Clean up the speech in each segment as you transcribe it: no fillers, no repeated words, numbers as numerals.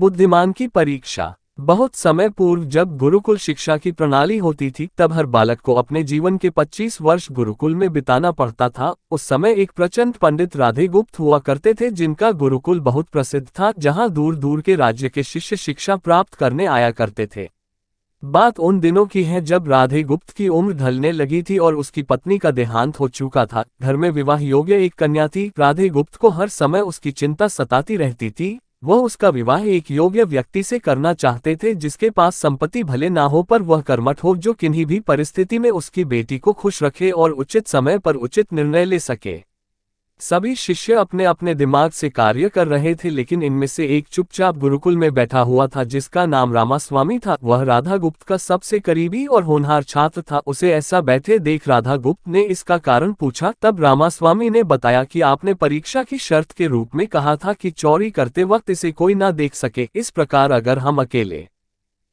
बुद्धिमान की परीक्षा। बहुत समय पूर्व जब गुरुकुल शिक्षा की प्रणाली होती थी, तब हर बालक को अपने जीवन के 25 वर्ष गुरुकुल में बिताना पड़ता था। उस समय एक प्रचंड पंडित राधेगुप्त हुआ करते थे, जिनका गुरुकुल बहुत प्रसिद्ध था, जहां दूर दूर के राज्य के शिष्य शिक्षा प्राप्त करने आया करते थे। बात उन दिनों की है जब राधेगुप्त की उम्र ढलने लगी थी और उसकी पत्नी का देहांत हो चुका था। घर में विवाह योग्य एक कन्या थी। राधेगुप्त को हर समय उसकी चिंता सताती रहती थी। वह उसका विवाह एक योग्य व्यक्ति से करना चाहते थे, जिसके पास संपत्ति भले ना हो पर वह कर्मठ हो, जो किन्हीं भी परिस्थिति में उसकी बेटी को खुश रखे और उचित समय पर उचित निर्णय ले सके। सभी शिष्य अपने अपने दिमाग से कार्य कर रहे थे, लेकिन इनमें से एक चुपचाप गुरुकुल में बैठा हुआ था, जिसका नाम रामास्वामी था। वह राधागुप्त का सबसे करीबी और होनहार छात्र था। उसे ऐसा बैठे देख राधागुप्त ने इसका कारण पूछा। तब रामास्वामी ने बताया कि आपने परीक्षा की शर्त के रूप में कहा था कि चोरी करते वक्त इसे कोई ना देख सके। इस प्रकार अगर हम अकेले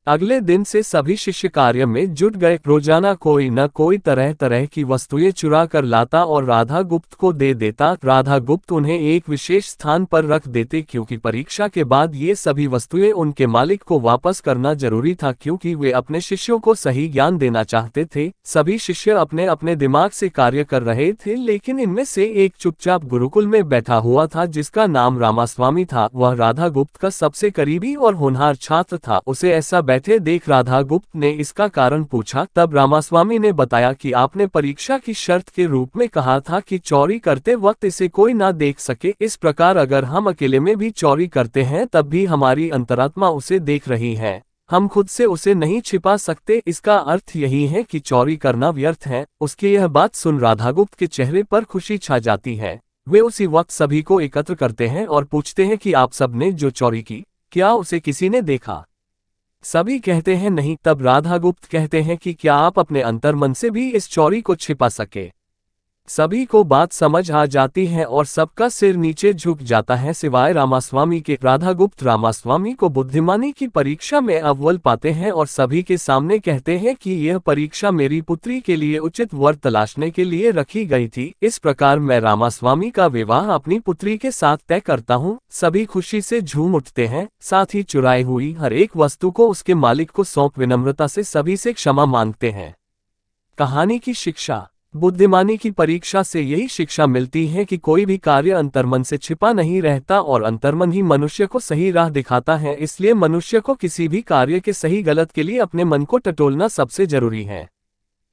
अगले दिन से सभी शिष्य कार्य में जुट गए। रोजाना कोई न कोई तरह तरह की वस्तुएं चुरा कर लाता और राधागुप्त को दे देता। राधागुप्त उन्हें एक विशेष स्थान पर रख देते, क्योंकि परीक्षा के बाद ये सभी वस्तुएं उनके मालिक को वापस करना जरूरी था, क्योंकि वे अपने शिष्यों को सही ज्ञान देना चाहते थे। सभी शिष्य अपने अपने दिमाग से कार्य कर रहे थे, लेकिन इनमें से एक चुपचाप गुरुकुल में बैठा हुआ था, जिसका नाम रामास्वामी था। वह राधागुप्त का सबसे करीबी और होनहार छात्र था। उसे ऐसा बैठे देख राधागुप्त ने इसका कारण पूछा। तब रामास्वामी ने बताया कि आपने परीक्षा की शर्त के रूप में कहा था कि चोरी करते वक्त इसे कोई ना देख सके। इस प्रकार अगर हम अकेले में भी चोरी करते हैं, तब भी हमारी अंतरात्मा उसे देख रही है। हम खुद से उसे नहीं छिपा सकते। इसका अर्थ यही है कि चोरी करना व्यर्थ है। उसकी यह बात सुन राधागुप्त के चेहरे पर खुशी छा जाती है। वे उसी वक्त सभी को एकत्र करते हैं और पूछते हैं कि आप सबने जो चोरी की, क्या उसे किसी ने देखा? सभी कहते हैं नहीं। तब राधागुप्त कहते हैं कि क्या आप अपने अंतर्मन से भी इस चोरी को छिपा सके? सभी को बात समझ आ जाती है और सबका सिर नीचे झुक जाता है, सिवाय रामास्वामी के। राधागुप्त रामास्वामी को बुद्धिमानी की परीक्षा में अव्वल पाते हैं और सभी के सामने कहते हैं कि यह परीक्षा मेरी पुत्री के लिए उचित वर तलाशने के लिए रखी गई थी। इस प्रकार मैं रामास्वामी का विवाह अपनी पुत्री के साथ तय करता हूँ। सभी खुशी से झूम उठते हैं। साथ ही चुराई हुई हर एक वस्तु को उसके मालिक को सौंप विनम्रता से सभी से क्षमा मांगते हैं। कहानी की शिक्षा। बुद्धिमानी की परीक्षा से यही शिक्षा मिलती है कि कोई भी कार्य अंतर्मन से छिपा नहीं रहता और अंतर्मन ही मनुष्य को सही राह दिखाता है। इसलिए मनुष्य को किसी भी कार्य के सही गलत के लिए अपने मन को टटोलना सबसे जरूरी है।